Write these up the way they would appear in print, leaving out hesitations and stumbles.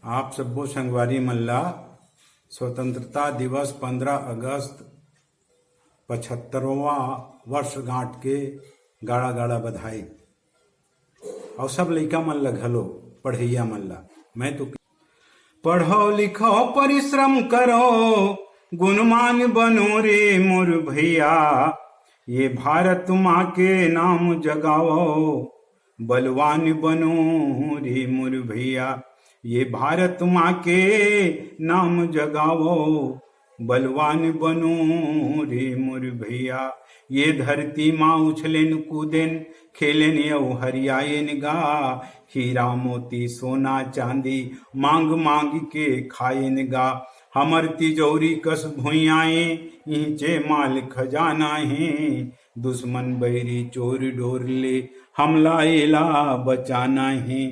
आप सब्बो संगवारी मन ला स्वतंत्रता दिवस 15 अगस्त 75वां वर्ष गांठ के गाड़ा गाड़ा बधाई। और सब लइका मन ला घलो पढ़ैया मन ला मैं तो पढ़ो लिखो परिश्रम करो गुणमान बनो रे मोर भैया, ये भारत माँ के नाम जगाओ बलवान बनो रे मोर भैया, ये भारत माँ के नाम जगाओ बलवान बनो रे मोर भैया। ये धरती माँ उछलेन कूदेन खेलेन यौ हरियाएन गा, हीरा मोती सोना चांदी मांग मांग के खाएन गा। हमर तिजौरी कस भुइयाए इंचे माल खजाना है, दुश्मन बैरी चोर डोर ले हमला एला बचाना है।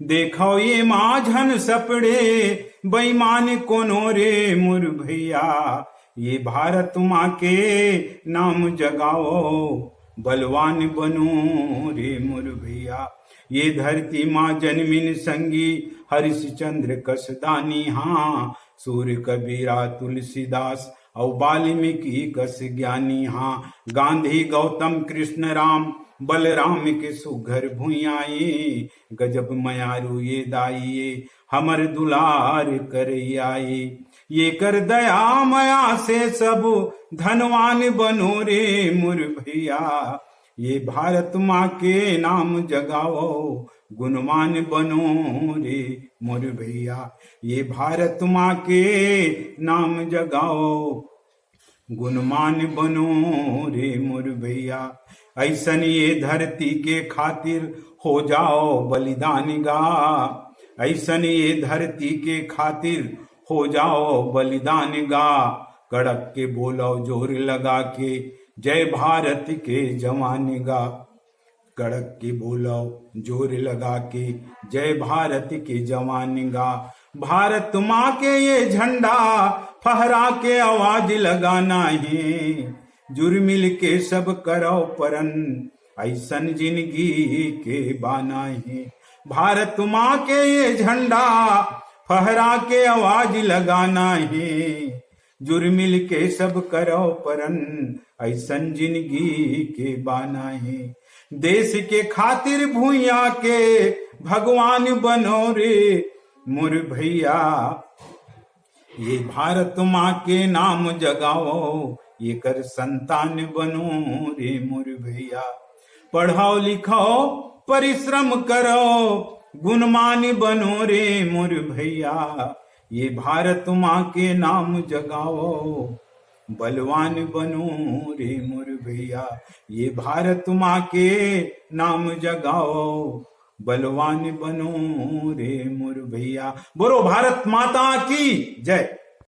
देखो ये माझन सपड़े बेईमान कोनो रे मोर भैया, ये भारत माँ के नाम जगाओ बलवान बनो रे मोर भैया। ये धरती माँ जन्मिन संगी हरिश्चंद्र कसदानी, हाँ सूर्य कबीरा तुलसीदास और वाल्मीकि कस ज्ञानी, हाँ गांधी गौतम कृष्ण राम बलराम के सुघर भुइयाए, गजब मयारू ये दाइये हमर दुलार करैयाए। ये कर दया मया से सब धनवान बनो रे मोर भैया, ये भारत माँ के नाम जगाओ गुणवान बनो रे मोर भैया, ये भारत माँ के नाम जगाओ गुणमान बनो रे मोर भैया। ऐसन ये धरती के खातिर हो जाओ बलिदान गा, ऐसन ये धरती के खातिर हो जाओ बलिदान गा। कड़क के बोलो जोर लगा के जय भारत के जवान गा, कड़क के बोलो जोर लगा के जय भारत के जवान गा। भारत माँ के ये झंडा फहरा के आवाज लगाना है, जुर्मिल के सब करो परन ऐसन जिंदगी के बाना है। भारत माँ के ये झंडा फहरा के आवाज लगाना है, जुर्मिल के सब करो परन ऐसन जिंदगी के बाना है। देश के खातिर भूया के भगवान बनो रे मोर भैया, ये भारत माँ के नाम जगाओ ये कर संतान बनो रे मोर भैया। पढ़ो लिखो परिश्रम करो गुणमान बनो रे मोर भैया, ये भारत माँ के नाम जगाओ बलवान बनो रे मोर भैया, ये भारत माँ के नाम जगाओ बलवान बनो रे मोर भैया। बोलो भारत माता की जय।